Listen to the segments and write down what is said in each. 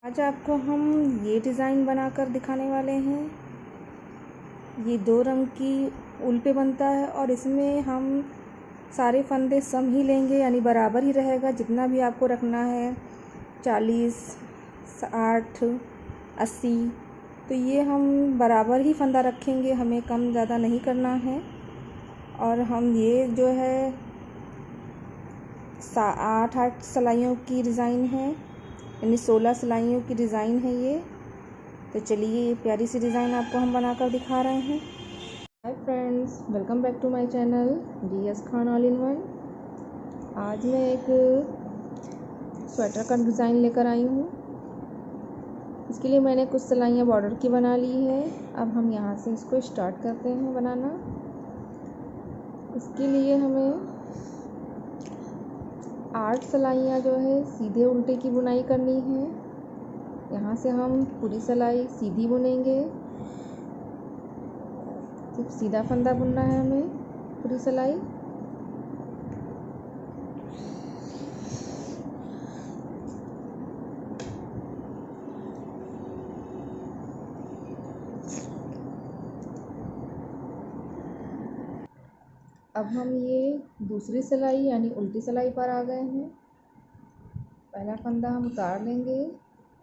आज आपको हम ये डिज़ाइन बनाकर दिखाने वाले हैं। ये 2 रंग की ऊल पे बनता है और इसमें हम सारे फंदे सम ही लेंगे, यानी बराबर ही रहेगा। जितना भी आपको रखना है 40, 60, 80, तो ये हम बराबर ही फंदा रखेंगे, हमें कम ज़्यादा नहीं करना है। और हम ये जो है 8 सिलाइयों की डिज़ाइन है, यानी 16 सिलाइयों की डिज़ाइन है ये। तो चलिए ये प्यारी सी डिज़ाइन आपको हम बनाकर दिखा रहे हैं। Hi friends, welcome back to my channel DS Khan all in one. आज मैं एक स्वेटर का डिज़ाइन लेकर आई हूँ। इसके लिए मैंने कुछ सिलाइयाँ बॉर्डर की बना ली है। अब हम यहाँ से इसको स्टार्ट करते हैं बनाना। इसके लिए हमें 8 सिलाइयाँ जो है सीधे उल्टे की बुनाई करनी है। यहाँ से हम पूरी सिलाई सीधी बुनेंगे, सिर्फ सीधा फंदा बुनना है हमें पूरी सिलाई। अब हम ये दूसरी सिलाई यानी उल्टी सिलाई पर आ गए हैं। पहला फंदा हम उतार लेंगे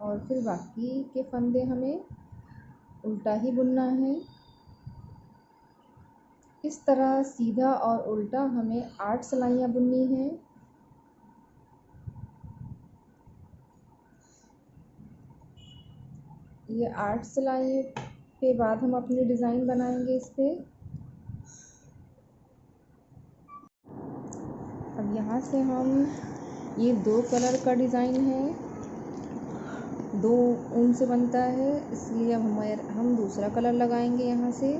और फिर बाकी के फंदे हमें उल्टा ही बुनना है। इस तरह सीधा और उल्टा हमें 8 सिलाइयाँ बुननी हैं। ये 8 सिलाई के बाद हम अपनी डिज़ाइन बनाएंगे इस पे। अब यहाँ से हम ये 2 कलर का डिज़ाइन है, 2 ऊन से बनता है, इसलिए अब हम दूसरा कलर लगाएंगे यहाँ से।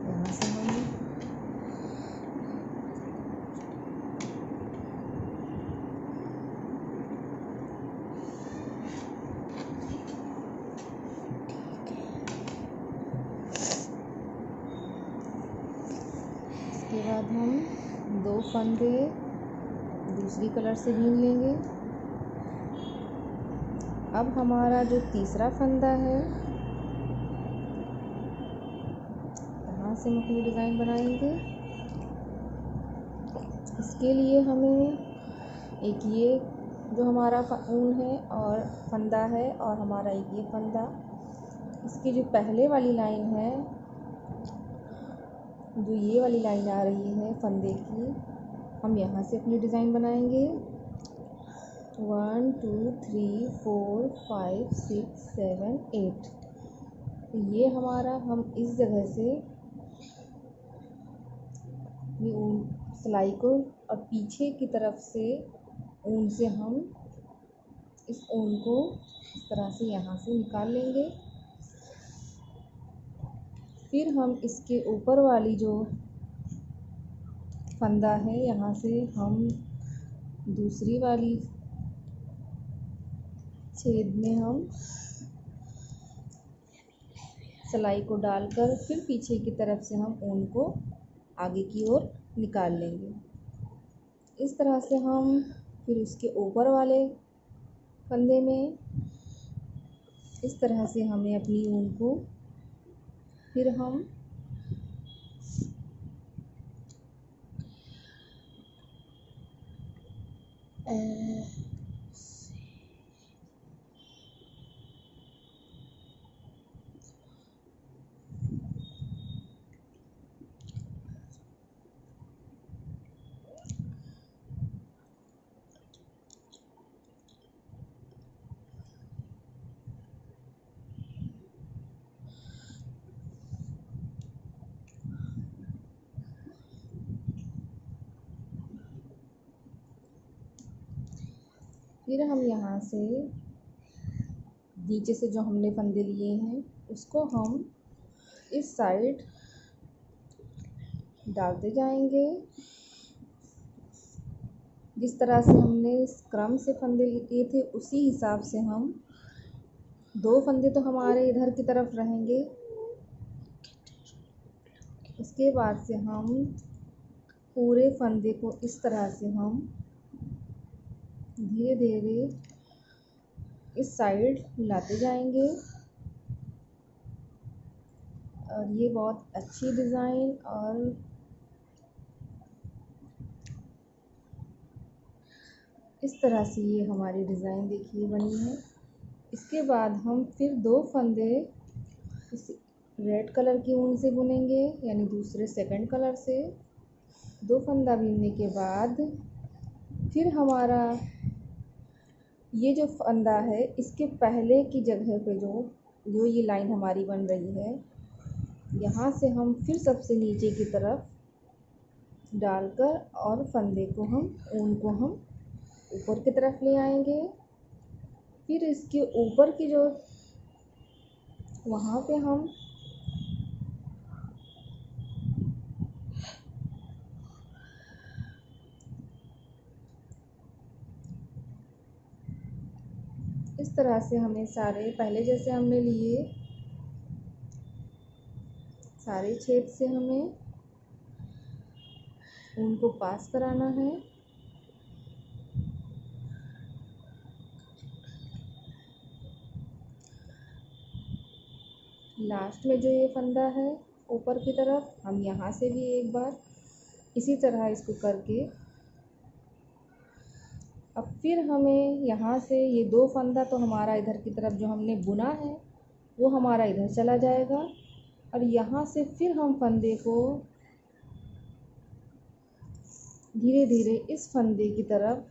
यहाँ से हम इसके बाद हम 2 फंदे दूसरी कलर से बीन लेंगे। अब हमारा जो तीसरा फंदा है, यहाँ से हम अपनी डिज़ाइन बनाएंगे। इसके लिए हमें एक ये जो हमारा ऊन है और फंदा है, और हमारा एक ये फंदा, इसकी जो पहले वाली लाइन है, जो ये वाली लाइन आ रही है फंदे की, हम यहाँ से अपनी डिज़ाइन बनाएंगे। 1 2 3 4 5 6 7 8। ये हमारा, हम इस जगह से ये ऊन सिलाई को और पीछे की तरफ से ऊन से हम इस ऊन को इस तरह से यहाँ से निकाल लेंगे। फिर हम इसके ऊपर वाली जो फंदा है, यहाँ से हम दूसरी वाली छेद में हम सिलाई को डालकर फिर पीछे की तरफ से हम ऊन को आगे की ओर निकाल लेंगे। इस तरह से हम फिर उसके ऊपर वाले फंदे में इस तरह से हमें अपनी ऊन को फिर हम यहाँ से नीचे से जो हमने फंदे लिए हैं उसको हम इस साइड डालते जाएंगे। जिस तरह से हमने क्रम से फंदे लिए थे उसी हिसाब से हम 2 फंदे तो हमारे इधर की तरफ रहेंगे इसके बाद से हम पूरे फंदे को इस तरह से हम धीरे धीरे इस साइड लाते जाएंगे। और ये बहुत अच्छी डिज़ाइन और इस तरह से ये हमारी डिज़ाइन देखिए बनी है। इसके बाद हम फिर 2 फंदे इस रेड कलर की ऊन से बुनेंगे, यानी दूसरे सेकंड कलर से 2 फंदा बुनने के बाद फिर हमारा ये जो फंदा है इसके पहले की जगह पे जो ये लाइन हमारी बन रही है, यहाँ से हम फिर सबसे नीचे की तरफ डालकर और फंदे को हम ऊन को हम ऊपर की तरफ ले आएंगे। फिर इसके ऊपर की जो वहाँ पे हम इस तरह से हमें सारे पहले जैसे हमने लिए सारे छेद से हमें ऊन को पास कराना है। लास्ट में जो ये फंदा है ऊपर की तरफ, हम यहाँ से भी एक बार इसी तरह इसको करके अब फिर हमें यहाँ से ये 2 फंदा तो हमारा इधर की तरफ जो हमने बुना है वो हमारा इधर चला जाएगा। और यहाँ से फिर हम फंदे को धीरे धीरे इस फंदे की तरफ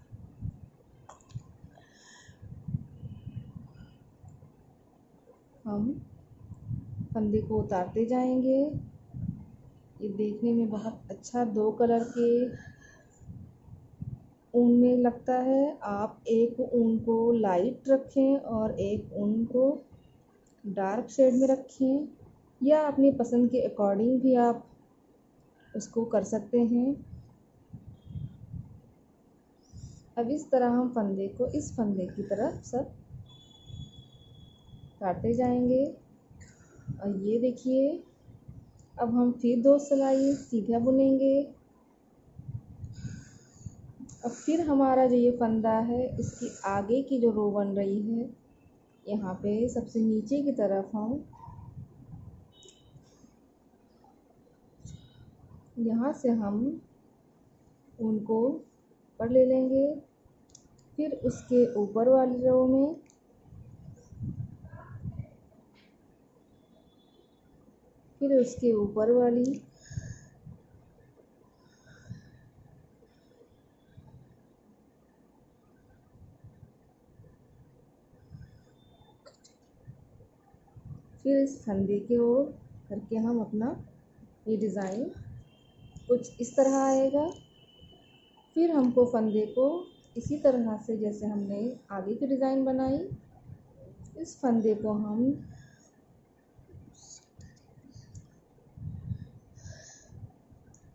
हम फंदे को उतारते जाएंगे। ये देखने में बहुत अच्छा 2 कलर के ऊन में लगता है। आप एक ऊन को लाइट रखें और एक ऊन को डार्क शेड में रखें, या अपनी पसंद के अकॉर्डिंग भी आप उसको कर सकते हैं। अब इस तरह हम फंदे को इस फंदे की तरफ सब काटते जाएंगे। और ये देखिए अब हम फिर 2 सिलाई सीधा बुनेंगे। अब फिर हमारा जो ये फंदा है इसकी आगे की जो रो बन रही है, यहाँ पे सबसे नीचे की तरफ हम यहाँ से हम उनको ऊपर ले लेंगे। फिर उसके ऊपर वाली रो में फिर उसके ऊपर वाली फिर इस फंदे के ओर करके हम अपना ये डिज़ाइन कुछ इस तरह आएगा। फिर हमको फंदे को इसी तरह से जैसे हमने आगे की डिज़ाइन बनाई, इस फंदे को हम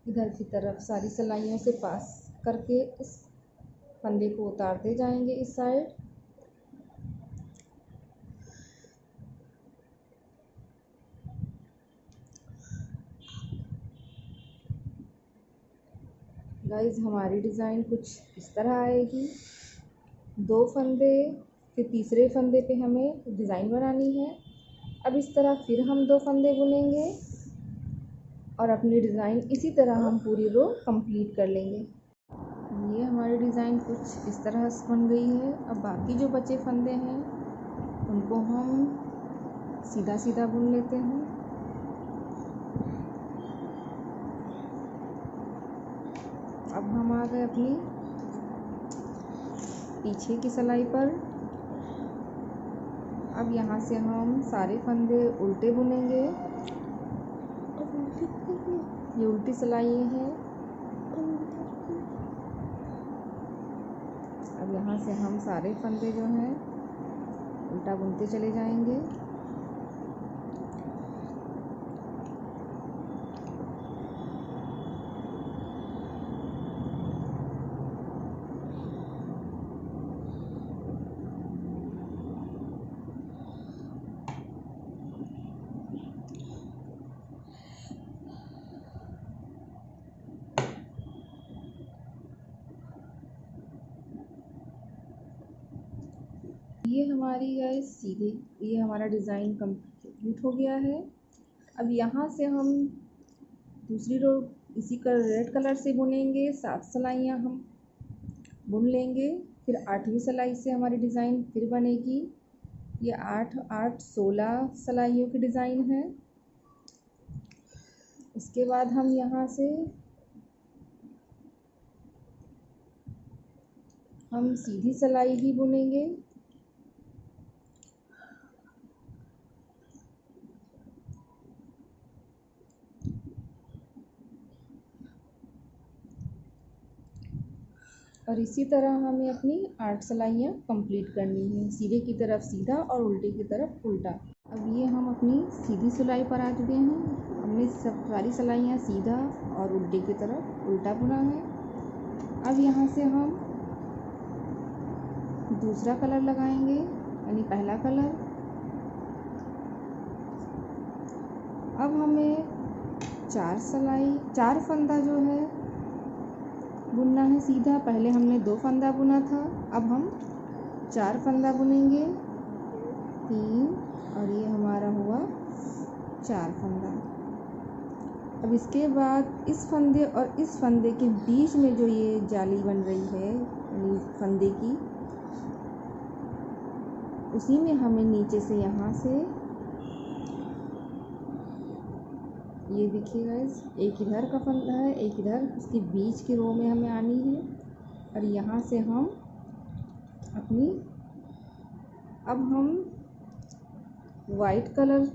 इधर की तरफ सारी सिलाइयों से पास करके इस फंदे को उतारते जाएंगे इस साइड। गाइस हमारी डिज़ाइन कुछ इस तरह आएगी। 2 फंदे फिर तीसरे फंदे पे हमें डिज़ाइन बनानी है। अब इस तरह फिर हम 2 फंदे बुनेंगे और अपनी डिज़ाइन इसी तरह हम पूरी रो कंप्लीट कर लेंगे। ये हमारी डिज़ाइन कुछ इस तरह से बन गई है। अब बाकी जो बचे फंदे हैं उनको हम सीधा सीधा बुन लेते हैं। अब हम आ गए अपनी पीछे की सिलाई पर। अब यहाँ से हम सारे फंदे उल्टे बुनेंगे। ये उल्टी सिलाई है। अब यहाँ से हम सारे फंदे जो हैं उल्टा बुनते चले जाएंगे। ये हमारी गाइस सीधे ये हमारा डिज़ाइन कंप्लीट हो गया है। अब यहाँ से हम दूसरी रो इसी का रेड कलर से बुनेंगे। 7 सिलाइयाँ हम बुन लेंगे, फिर 8वीं सिलाई से हमारी डिज़ाइन फिर बनेगी। ये 8 8 16 सिलाइयों की डिज़ाइन है। इसके बाद हम यहाँ से हम सीधी सिलाई ही बुनेंगे। और इसी तरह हमें अपनी 8 सिलाइयाँ कंप्लीट करनी है। सीधे की तरफ सीधा और उल्टे की तरफ उल्टा। अब ये हम अपनी सीधी सिलाई पर आ चुके हैं। हमने सब सारी सिलाइयाँ सीधा और उल्टे की तरफ उल्टा बुना है। अब यहाँ से हम दूसरा कलर लगाएंगे, यानी पहला कलर। अब हमें 4 फंदा जो है बुनना है सीधा। पहले हमने 2 फंदा बुना था, अब हम 4 फंदा बुनेंगे। 3 और ये हमारा हुआ 4 फंदा। अब इसके बाद इस फंदे और इस फंदे के बीच में जो ये जाली बन रही है यानी फंदे की, उसी में हमें नीचे से यहाँ से ये देखिए गाइस, एक इधर का फंदा है, एक इधर, उसके बीच के रो में हमें आनी है। और यहाँ से हम अपनी अब हम वाइट कलर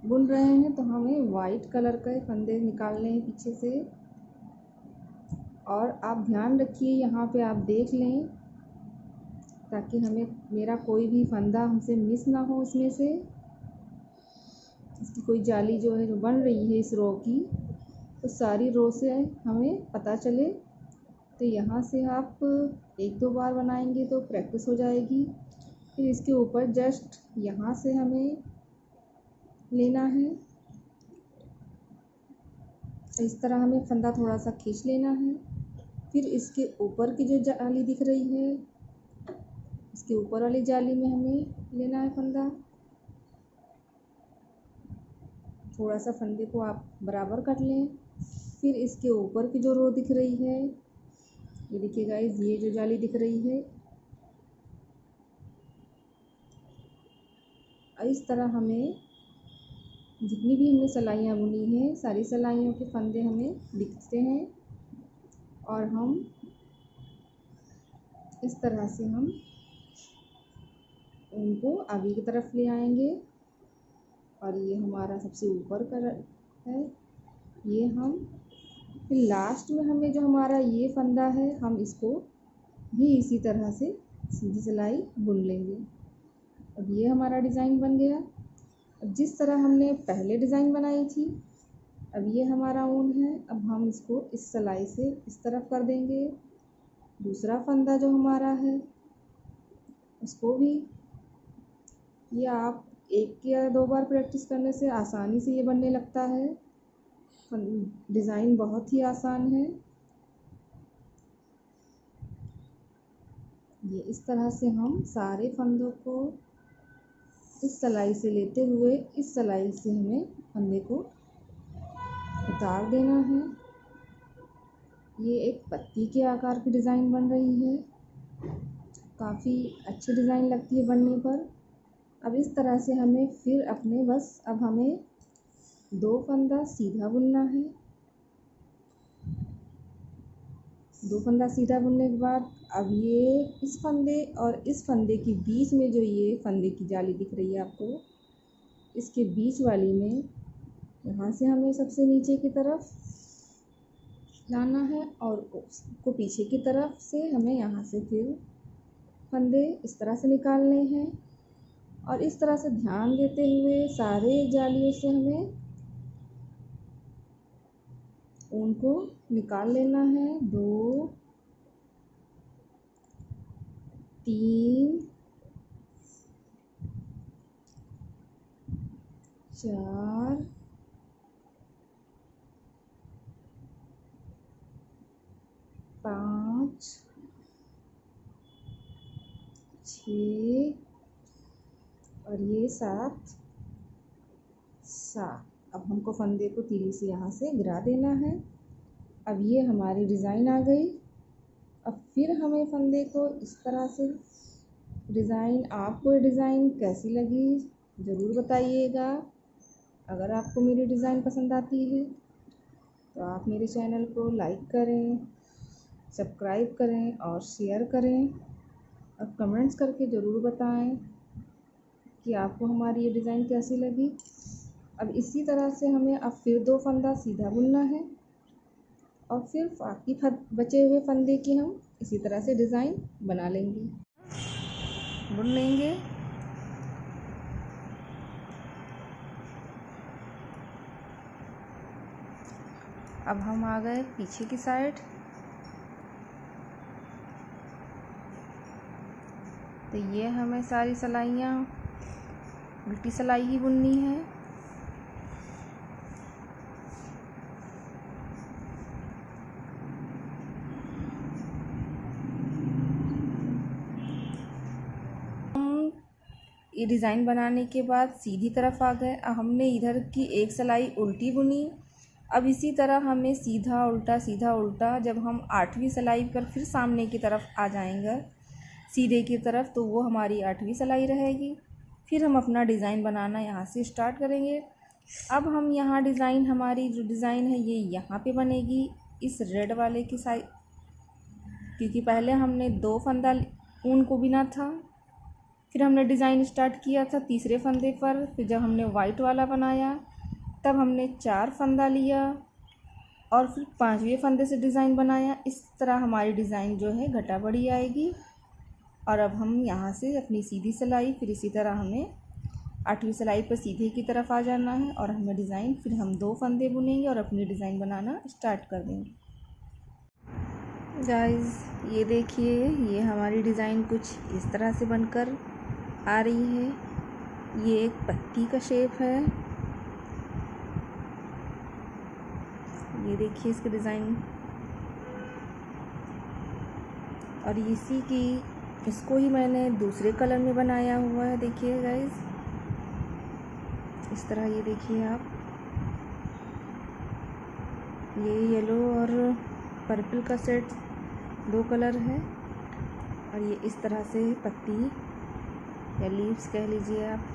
बुन रहे हैं, तो हमें वाइट कलर के फंदे निकालने हैं पीछे से। और आप ध्यान रखिए, यहाँ पे आप देख लें ताकि हमें मेरा कोई भी फंदा हमसे मिस ना हो इसमें से। इसकी कोई जाली जो है जो बन रही है इस रो की, तो सारी रो से हमें पता चले। तो यहाँ से आप 1-2 बार बनाएंगे तो प्रैक्टिस हो जाएगी। फिर इसके ऊपर जस्ट यहाँ से हमें लेना है, इस तरह हमें फंदा थोड़ा सा खींच लेना है। फिर इसके ऊपर की जो जाली दिख रही है, इसके ऊपर वाली जाली में हमें लेना है फंदा। थोड़ा सा फंदे को आप बराबर कर लें। फिर इसके ऊपर की जो रो दिख रही है, ये देखिए गाइस, ये जो जाली दिख रही है, इस तरह हमें जितनी भी हमने सिलाइयाँ बुनी हैं सारी सिलाइयों के फंदे हमें दिखते हैं। और हम इस तरह से हम उनको आगे की तरफ ले आएंगे। और ये हमारा सबसे ऊपर का है, ये हम फिर लास्ट में हमें जो हमारा ये फंदा है, हम इसको भी इसी तरह से सीधी सिलाई बुन लेंगे। अब ये हमारा डिज़ाइन बन गया। अब जिस तरह हमने पहले डिज़ाइन बनाई थी, अब ये हमारा ऊन है। अब हम इसको इस सिलाई से इस तरफ कर देंगे। दूसरा फंदा जो हमारा है उसको भी, ये आप 1 या 2 बार प्रैक्टिस करने से आसानी से ये बनने लगता है। डिज़ाइन बहुत ही आसान है। ये इस तरह से हम सारे फंदों को इस सिलाई से लेते हुए इस सिलाई से हमें फंदे को उतार देना है। ये एक पत्ती के आकार की डिज़ाइन बन रही है, काफ़ी अच्छी डिज़ाइन लगती है बनने पर। अब इस तरह से हमें फिर अपने अब हमें 2 फंदा सीधा बुनना है। 2 फंदा सीधा बुनने के बाद अब ये इस फंदे और इस फंदे के बीच में जो ये फंदे की जाली दिख रही है आपको, इसके बीच वाली में यहाँ से हमें सबसे नीचे की तरफ लाना है और उसको पीछे की तरफ से हमें यहाँ से फिर फंदे इस तरह से निकालने हैं। और इस तरह से ध्यान देते हुए सारे जालियों से हमें ऊन को निकाल लेना है। 2 3 4 5 6 और ये 7 7। अब हमको फंदे को तीली से यहाँ से गिरा देना है। अब ये हमारी डिज़ाइन आ गई। अब फिर हमें फंदे को इस तरह से डिज़ाइन, आपको ये डिज़ाइन कैसी लगी ज़रूर बताइएगा। अगर आपको मेरी डिज़ाइन पसंद आती है तो आप मेरे चैनल को लाइक करें, सब्सक्राइब करें और शेयर करें। और कमेंट्स करके ज़रूर बताएं कि आपको हमारी ये डिज़ाइन कैसी लगी। अब इसी तरह से हमें अब फिर 2 फंदा सीधा बुनना है और फिर बाकी बचे हुए फंदे की हम इसी तरह से डिज़ाइन बना लेंगे, बुन लेंगे। अब हम आ गए पीछे की साइड। तो ये हमें सारी सिलाइयाँ उल्टी सिलाई ही बुननी है। ये डिज़ाइन बनाने के बाद सीधी तरफ आ गए। अब हमने इधर की एक सिलाई उल्टी बुनी। अब इसी तरह हमें सीधा उल्टा जब हम 8वीं सिलाई पर फिर सामने की तरफ आ जाएंगे सीधे की तरफ, तो वो हमारी 8वीं सिलाई रहेगी। फिर हम अपना डिज़ाइन बनाना यहाँ से स्टार्ट करेंगे। अब हम यहाँ डिज़ाइन, हमारी जो डिज़ाइन है ये यहाँ पे बनेगी इस रेड वाले की साइड, क्योंकि पहले हमने 2 फंदा ऊन को बिना था। फिर हमने डिज़ाइन स्टार्ट किया था तीसरे फंदे पर। फिर जब हमने वाइट वाला बनाया तब हमने 4 फंदा लिया और फिर 5वें फंदे से डिज़ाइन बनाया। इस तरह हमारी डिज़ाइन जो है घटा बढ़ी आएगी। और अब हम यहाँ से अपनी सीधी सिलाई, फिर इसी तरह हमें 8वीं सिलाई पर सीधे की तरफ आ जाना है और हमें डिज़ाइन, फिर हम 2 फंदे बुनेंगे और अपनी डिज़ाइन बनाना स्टार्ट कर देंगे। गाइस ये देखिए, ये हमारी डिज़ाइन कुछ इस तरह से बनकर आ रही है। ये एक पत्ती का शेप है। ये देखिए इसकी डिज़ाइन। और इसको ही मैंने दूसरे कलर में बनाया हुआ है। देखिए गाइस, इस तरह ये देखिए आप, ये येलो और पर्पल का सेट 2 कलर है। और ये इस तरह से पत्ती या लीव्स कह लीजिए आप,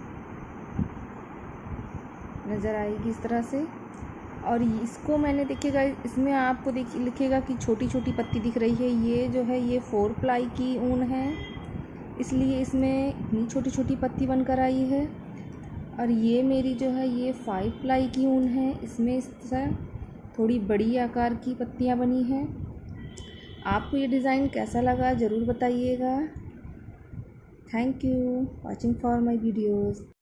नज़र आएगी इस तरह से। और इसको मैंने, देखिएगा इसमें आपको लिखेगा कि छोटी छोटी पत्ती दिख रही है। ये जो है ये 4 प्लाई की ऊन है, इसलिए इसमें इतनी छोटी छोटी पत्ती बनकर आई है। और ये मेरी जो है ये 5 प्लाई की ऊन है, इसमें इस तरह थोड़ी बड़ी आकार की पत्तियां बनी हैं। आपको ये डिज़ाइन कैसा लगा ज़रूर बताइएगा। Thank you watching for my videos.